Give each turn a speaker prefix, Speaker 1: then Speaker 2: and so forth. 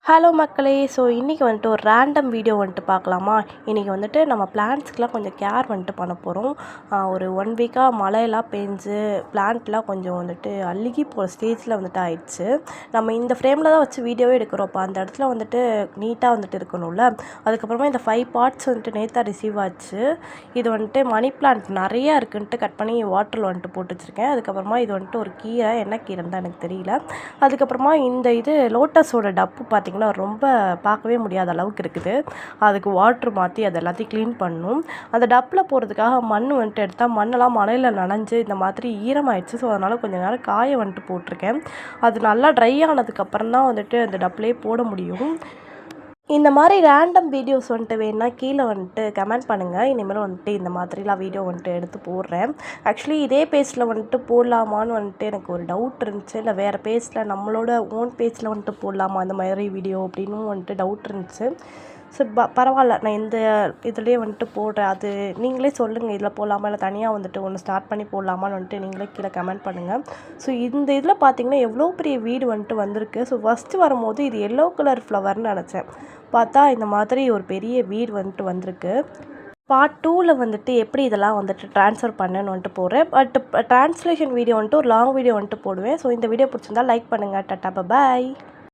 Speaker 1: Hello மக்களே! So இன்றைக்கி வந்துட்டு ஒரு ரேண்டம் வீடியோ வந்துட்டு பார்க்கலாமா? இன்றைக்கி வந்துட்டு நம்ம பிளான்ட்ஸ்க்குலாம் கொஞ்சம் கேர் வந்துட்டு பண்ண போகிறோம். ஒரு 1 வீக்காக மழையெல்லாம் பேஞ்சு பிளான்ட்லாம் கொஞ்சம் வந்துட்டு அழுகி போகிற ஸ்டேஜில் வந்துட்டு ஆயிடுச்சு. நம்ம இந்த ஃப்ரேமில் தான் வச்சு வீடியோவே எடுக்கிறோம். அப்போ அந்த இடத்துல வந்துட்டு நீட்டாக வந்துட்டு இருக்கணும்ல. அதுக்கப்புறமா இந்த 5 பார்ட்ஸ் வந்துட்டு நேத்தா ரிசீவ் ஆச்சு. இது வந்துட்டு மணி பிளான்ட் நிறையா இருக்குன்ட்டு கட் பண்ணி வாட்டரில் வந்துட்டு போட்டு வச்சுருக்கேன். அதுக்கப்புறமா இது வந்துட்டு ஒரு கீரை, என்ன கீரைன்னு தான் எனக்கு தெரியல. அதுக்கப்புறமா இந்த இது லோட்டஸோட டப்பு பார்த்திங்கன்னா ரொம்ப பார்க்கவே முடியாத அளவுக்கு இருக்குது. அதுக்கு வாட்ரு மாற்றி அது எல்லாத்தையும் க்ளீன் பண்ணணும். அந்த டப்பில் போகிறதுக்காக மண் வந்துட்டு எடுத்தால் மண்ணெல்லாம் மழையில் நனைஞ்சு இந்த மாதிரி ஈரமாயிடுச்சு. ஸோ அதனால் கொஞ்சம் நேரம் காய வந்துட்டு போட்டிருக்கேன். அது நல்லா ட்ரை ஆனதுக்கப்புறம் தான் வந்துட்டு அந்த டப்லேயே போட முடியும். இந்த மாதிரி ரேண்டம் வீடியோஸ் வந்துட்டு வேணுன்னா கீழே வந்துட்டு கமெண்ட் பண்ணுங்கள். இனிமேல் வந்துட்டு இந்த மாதிரிலாம் வீடியோ வந்துட்டு எடுத்து போடுறேன். ஆக்சுவலி இதே பேஜில் வந்துட்டு போடலாமான்னு வந்துட்டு எனக்கு ஒரு டவுட் இருந்துச்சு. இல்லை வேறு பேஜில் நம்மளோட ஓன் பேஜில் வந்துட்டு போடலாமா அந்த மாதிரி வீடியோ அப்படின்னும் வந்துட்டு டவுட் இருந்துச்சு. ஸோ பரவாயில்ல, நான் இந்த இதுலேயே வந்துட்டு போடுறேன். அது நீங்களே சொல்லுங்கள், இதில் போடலாமா இல்லை தனியாக வந்துட்டு ஒன்று ஸ்டார்ட் பண்ணி போடலாமான்னு வந்துட்டு நீங்களே கீழே கமெண்ட் பண்ணுங்கள். ஸோ இந்த இதில் பார்த்தீங்கன்னா எவ்வளோ பெரிய வீடு வந்துட்டு வந்திருக்கு. ஸோ ஃபஸ்ட்டு வரும்போது இது எல்லோ கலர் ஃப்ளவர்னு நினச்சேன். பார்த்தா இந்த மாதிரி ஒரு பெரிய வீடு வந்துட்டு வந்திருக்கு. பார்ட் 2ல் வந்துட்டு எப்படி இதெல்லாம் வந்துட்டு ட்ரான்ஸ்ஃபர் பண்ணணுன்னு வந்துட்டு போடுறேன். பட் ட்ரான்ஸ்லேஷன் வீடியோ வந்துட்டு ஒரு லாங் வீடியோ வந்துட்டு போடுவேன். ஸோ இந்த வீடியோ பிடிச்சிருந்தா லைக் பண்ணுங்கள். டாட்டா பாய்.